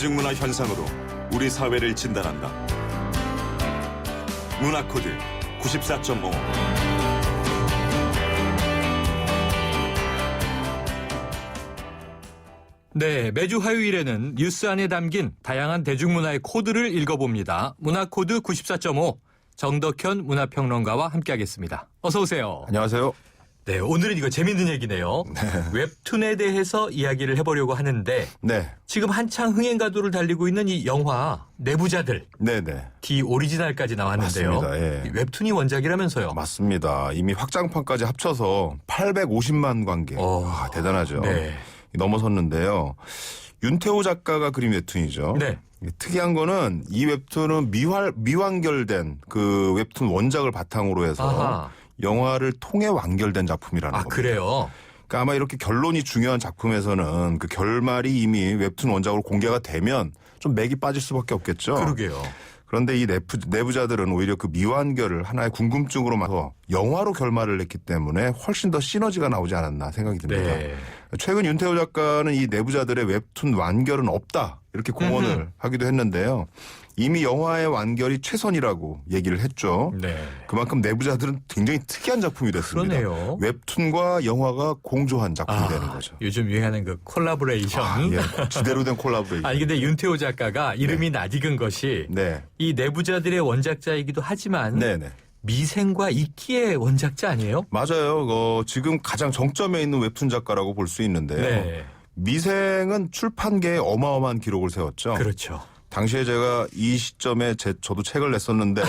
대중문화 현상으로 우리 사회를 진단한다. 문화코드 94.5. 네, 매주 화요일에는 뉴스 안에 담긴 다양한 대중문화의 코드를 읽어봅니다. 문화코드 94.5 정덕현 문화평론가와 함께하겠습니다. 어서 오세요. 안녕하세요. 네, 오늘은 이거 재밌는 얘기네요. 웹툰에 대해서 이야기를 해보려고 하는데 네. 지금 한창 흥행 가도를 달리고 있는 이 영화 내부자들 네네. 디 오리지널까지 나왔는데요. 맞습니다. 예. 이 웹툰이 원작이라면서요. 맞습니다. 이미 확장판까지 합쳐서 850만 관객. 대단하죠. 네. 넘어섰는데요. 윤태호 작가가 그린 웹툰이죠. 네. 특이한 거는 이 웹툰은 미완결된 그 웹툰 원작을 바탕으로 해서 아하. 영화를 통해 완결된 작품이라는 겁니다. 그래요? 그러니까 아마 이렇게 결론이 중요한 작품에서는 그 결말이 이미 웹툰 원작으로 공개가 되면 좀 맥이 빠질 수밖에 없겠죠. 그러게요. 그런데 이 내부자들은 오히려 그 미완결을 하나의 궁금증으로 만들어 영화로 결말을 냈기 때문에 훨씬 더 시너지가 나오지 않았나 생각이 듭니다. 네. 최근 윤태호 작가는 이 내부자들의 웹툰 완결은 없다 이렇게 공언을 하기도 했는데요. 이미 영화의 완결이 최선이라고 얘기를 했죠. 네. 그만큼 내부자들은 굉장히 특이한 작품이 됐습니다. 그러네요. 웹툰과 영화가 공조한 작품이 되는 거죠. 요즘 유행하는 그 콜라보레이션. 예, 제대로 된 콜라보레이션. 아니 근데 윤태호 작가가 이름이 낯익은 것이 네. 이 내부자들의 원작자이기도 하지만 네네. 미생과 이끼의 원작자 아니에요? 맞아요. 지금 가장 정점에 있는 웹툰 작가라고 볼 수 있는데요. 네. 미생은 출판계에 어마어마한 기록을 세웠죠. 그렇죠. 당시에 제가 이 시점에 저도 책을 냈었는데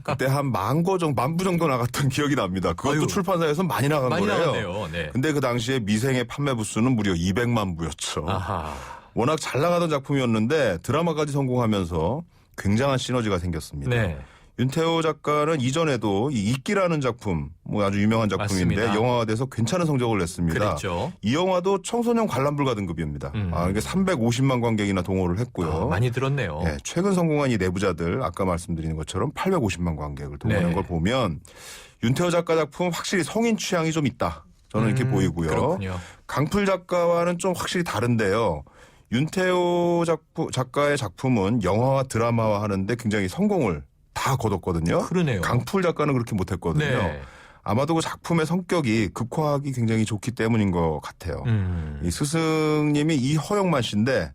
그때 한 10,000부 정도 나갔던 기억이 납니다. 그것도 아유. 출판사에서 많이 나간 많이 거예요. 나왔네요. 네. 근데 그 당시에 미생의 판매 부수는 무려 200만 부였죠. 아하. 워낙 잘 나가던 작품이었는데 드라마까지 성공하면서 굉장한 시너지가 생겼습니다. 네. 윤태호 작가는 이전에도 이 이끼라는 작품, 뭐 아주 유명한 작품인데 맞습니다. 영화가 돼서 괜찮은 성적을 냈습니다. 그랬죠. 이 영화도 청소년 관람불가 등급입니다. 이게 350만 관객이나 동원을 했고요. 많이 들었네요. 네, 최근 성공한 이 내부자들 아까 말씀드린 것처럼 850만 관객을 동원한 네. 걸 보면 윤태호 작가 작품 확실히 성인 취향이 좀 있다. 저는 이렇게 보이고요. 그렇군요. 강풀 작가와는 좀 확실히 다른데요. 윤태호 작가의 작품은 영화와 드라마화 하는데 굉장히 성공을 다 거뒀거든요. 그러네요. 강풀 작가는 그렇게 못했거든요. 네. 아마도 그 작품의 성격이 극화하기 굉장히 좋기 때문인 것 같아요. 이 스승님이 이허영만 씨인데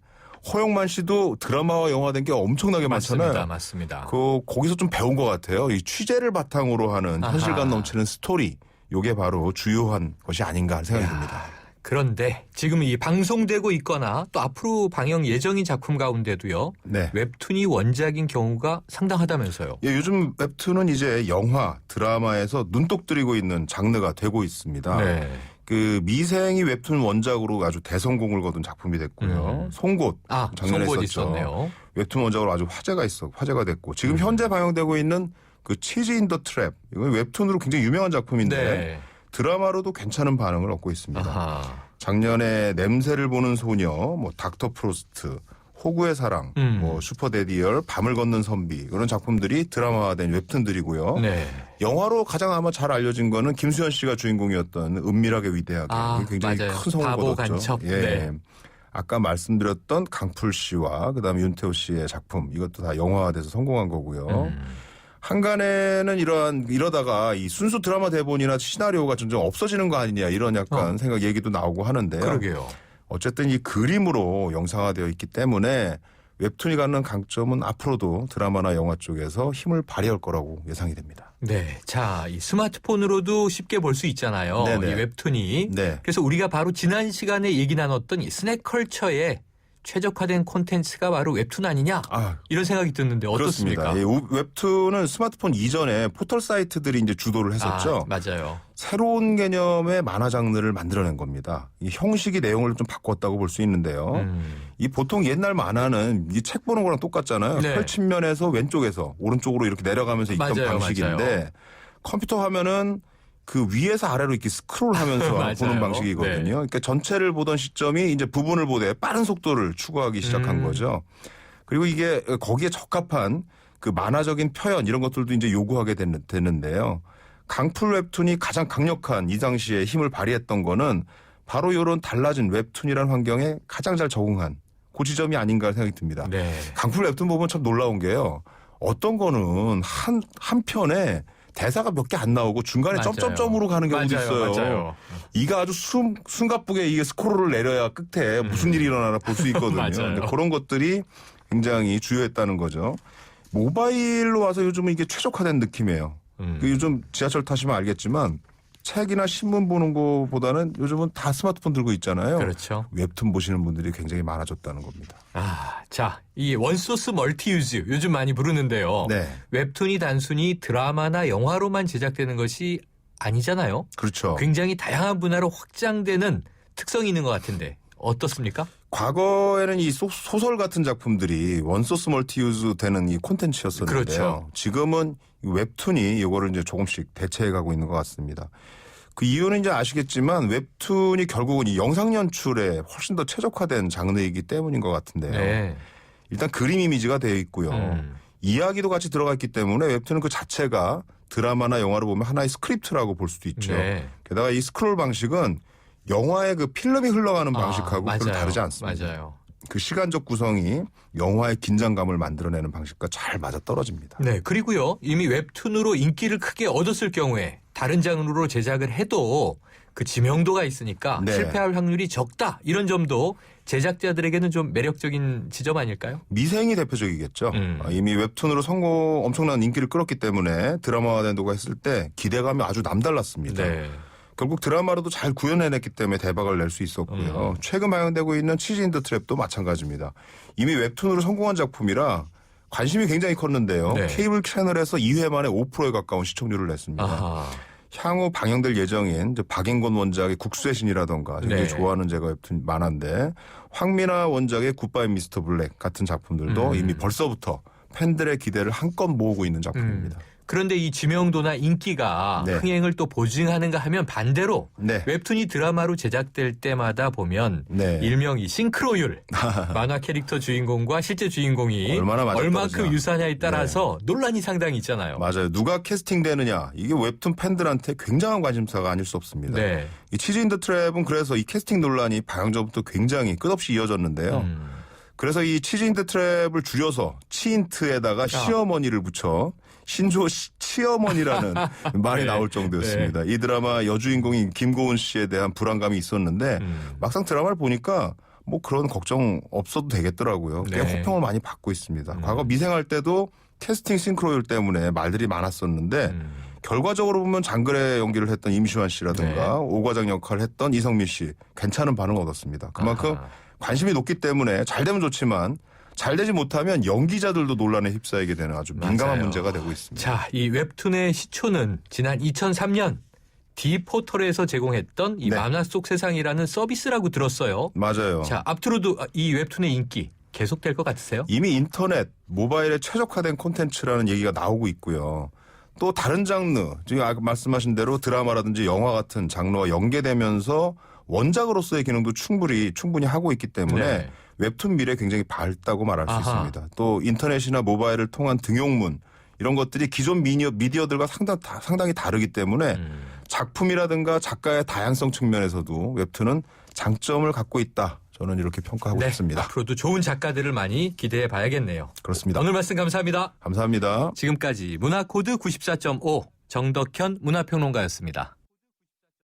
허영만 씨도 드라마와 영화된 게 엄청나게 많잖아요. 맞습니다. 거기서 좀 배운 것 같아요. 이 취재를 바탕으로 하는 아하. 현실감 넘치는 스토리. 요게 바로 주요한 것이 아닌가 하는 생각이 듭니다. 그런데 지금 이 방송되고 있거나 또 앞으로 방영 예정인 작품 가운데도요. 네. 웹툰이 원작인 경우가 상당하다면서요. 예, 요즘 웹툰은 이제 영화, 드라마에서 눈독 들이고 있는 장르가 되고 있습니다. 네. 그 미생이 웹툰 원작으로 아주 대성공을 거둔 작품이 됐고요. 송곳 작년에 송곳 했었죠. 있었네요. 웹툰 원작으로 아주 화제가 됐고 지금 현재 방영되고 있는 그 치즈 인 더 트랩 이건 웹툰으로 굉장히 유명한 작품인데 네. 드라마로도 괜찮은 반응을 얻고 있습니다. 아하. 작년에 냄새를 보는 소녀, 뭐 닥터 프로스트, 호구의 사랑, 뭐 슈퍼데디얼, 밤을 걷는 선비 이런 작품들이 드라마화된 웹툰들이고요. 네. 영화로 가장 아마 잘 알려진 거는 김수현 씨가 주인공이었던 은밀하게 위대하게 굉장히 맞아요. 큰 성공을 바보 거뒀죠. 간첩. 예. 네. 아까 말씀드렸던 강풀 씨와 그다음에 윤태호 씨의 작품 이것도 다 영화화돼서 성공한 거고요. 한간에는 이러다가 이 순수 드라마 대본이나 시나리오가 점점 없어지는 거 아니냐 이런 약간 생각 얘기도 나오고 하는데요. 그러게요. 어쨌든 이 그림으로 영상화되어 있기 때문에 웹툰이 갖는 강점은 앞으로도 드라마나 영화 쪽에서 힘을 발휘할 거라고 예상이 됩니다. 네. 자, 이 스마트폰으로도 쉽게 볼 수 있잖아요. 네네. 이 웹툰이. 네. 그래서 우리가 바로 지난 시간에 얘기 나눴던 이 스낵컬처에 최적화된 콘텐츠가 바로 웹툰 아니냐? 이런 생각이 드는데 어떻습니까? 그렇습니다. 예, 웹툰은 스마트폰 이전에 포털 사이트들이 이제 주도를 했었죠. 맞아요. 새로운 개념의 만화 장르를 만들어낸 겁니다. 이 형식이 내용을 좀 바꿨다고 볼 수 있는데요. 이 보통 옛날 만화는 이 책 보는 거랑 똑같잖아요. 네. 펼친 면에서 왼쪽에서 오른쪽으로 이렇게 내려가면서 있던 맞아요, 방식인데 맞아요. 컴퓨터 화면은 그 위에서 아래로 이렇게 스크롤하면서 맞아요. 보는 방식이거든요. 네. 그러니까 전체를 보던 시점이 이제 부분을 보되 빠른 속도를 추구하기 시작한 거죠. 그리고 이게 거기에 적합한 그 만화적인 표현 이런 것들도 이제 요구하게 되는데요. 강풀 웹툰이 가장 강력한 이 당시에 힘을 발휘했던 거는 바로 이런 달라진 웹툰이라는 환경에 가장 잘 적응한 그 지점이 아닌가 생각이 듭니다. 네. 강풀 웹툰 보면 참 놀라운 게요. 어떤 거는 한 편에 대사가 몇 개 안 나오고 중간에 맞아요. 점점점으로 가는 경우도 있어요. 맞아요. 이가 아주 숨가쁘게 이게 스크롤을 내려야 끝에 무슨 일이 일어나나 볼 수 있거든요. 맞아요. 근데 그런 것들이 굉장히 주요했다는 거죠. 모바일로 와서 요즘은 이게 최적화된 느낌이에요. 그 요즘 지하철 타시면 알겠지만 책이나 신문 보는 것보다는 요즘은 다 스마트폰 들고 있잖아요. 그렇죠. 웹툰 보시는 분들이 굉장히 많아졌다는 겁니다. 자, 이 원소스 멀티유즈 요즘 많이 부르는데요. 네. 웹툰이 단순히 드라마나 영화로만 제작되는 것이 아니잖아요. 그렇죠. 굉장히 다양한 분야로 확장되는 특성이 있는 것 같은데 어떻습니까? 과거에는 이 소설 같은 작품들이 원소스 멀티유즈 되는 이 콘텐츠였었는데요. 그렇죠. 지금은 웹툰이 이거를 이제 조금씩 대체해 가고 있는 것 같습니다. 그 이유는 이제 아시겠지만 웹툰이 결국은 이 영상 연출에 훨씬 더 최적화된 장르이기 때문인 것 같은데요. 네. 일단 그림 이미지가 되어 있고요. 이야기도 같이 들어가 있기 때문에 웹툰은 그 자체가 드라마나 영화로 보면 하나의 스크립트라고 볼 수도 있죠. 네. 게다가 이 스크롤 방식은 영화의 그 필름이 흘러가는 방식하고 별로 맞아요. 다르지 않습니다. 맞아요. 그 시간적 구성이 영화의 긴장감을 만들어내는 방식과 잘 맞아떨어집니다. 네, 그리고요. 이미 웹툰으로 인기를 크게 얻었을 경우에 다른 장르로 제작을 해도 그 지명도가 있으니까 네. 실패할 확률이 적다. 이런 점도 제작자들에게는 좀 매력적인 지점 아닐까요? 미생이 대표적이겠죠. 이미 웹툰으로 엄청난 인기를 끌었기 때문에 드라마화된 도가 했을 때 기대감이 아주 남달랐습니다. 네. 결국 드라마로도 잘 구현해냈기 때문에 대박을 낼 수 있었고요. 최근 방영되고 있는 치즈 인더 트랩도 마찬가지입니다. 이미 웹툰으로 성공한 작품이라 관심이 굉장히 컸는데요. 네. 케이블 채널에서 2회 만에 5%에 가까운 시청률을 냈습니다. 아하. 향후 방영될 예정인 이제 박인권 원작의 국수의 신이라던가 굉장히 네. 좋아하는 제가 웹툰 많은데 황미나 원작의 굿바이 미스터 블랙 같은 작품들도 이미 벌써부터 팬들의 기대를 한껏 모으고 있는 작품입니다. 그런데 이 지명도나 인기가 네. 흥행을 또 보증하는가 하면 반대로 네. 웹툰이 드라마로 제작될 때마다 보면 네. 일명 이 싱크로율 만화 캐릭터 주인공과 실제 주인공이 얼마나 맞아떨어지나. 얼만큼 유사냐에 따라서 논란이 상당히 있잖아요. 맞아요. 누가 캐스팅되느냐 이게 웹툰 팬들한테 굉장한 관심사가 아닐 수 없습니다. 네. 이 치즈 인더 트랩은 그래서 이 캐스팅 논란이 방영 전부터 굉장히 끝없이 이어졌는데요. 그래서 이 치즈 인더 트랩을 줄여서 치인트에다가 시어머니를 붙여 신조 치어머니라는 말이 네. 나올 정도였습니다. 이 드라마 여주인공인 김고은 씨에 대한 불안감이 있었는데 막상 드라마를 보니까 뭐 그런 걱정 없어도 되겠더라고요. 꽤 네. 호평을 많이 받고 있습니다. 과거 미생할 때도 캐스팅 싱크로율 때문에 말들이 많았었는데 결과적으로 보면 장글의 연기를 했던 임시완 씨라든가 네. 오과장 역할을 했던 이성민 씨 괜찮은 반응을 얻었습니다. 그만큼 관심이 높기 때문에 잘 되면 좋지만 잘 되지 못하면 연기자들도 논란에 휩싸이게 되는 아주 민감한 맞아요. 문제가 되고 있습니다. 자, 이 웹툰의 시초는 지난 2003년 D포털에서 제공했던 이 네. 만화 속 세상이라는 서비스라고 들었어요. 맞아요. 자, 앞으로도 이 웹툰의 인기 계속될 것 같으세요? 이미 인터넷, 모바일에 최적화된 콘텐츠라는 얘기가 나오고 있고요. 또 다른 장르, 지금 아까 말씀하신 대로 드라마라든지 영화 같은 장르와 연계되면서 원작으로서의 기능도 충분히 하고 있기 때문에 네. 웹툰 미래 굉장히 밝다고 말할 수 아하. 있습니다. 또 인터넷이나 모바일을 통한 등용문 이런 것들이 기존 미디어들과 상당히 다르기 때문에 작품이라든가 작가의 다양성 측면에서도 웹툰은 장점을 갖고 있다. 저는 이렇게 평가하고 네, 싶습니다. 앞으로도 좋은 작가들을 많이 기대해 봐야겠네요. 그렇습니다. 오늘 말씀 감사합니다. 감사합니다. 지금까지 문화코드 94.5 정덕현 문화평론가였습니다.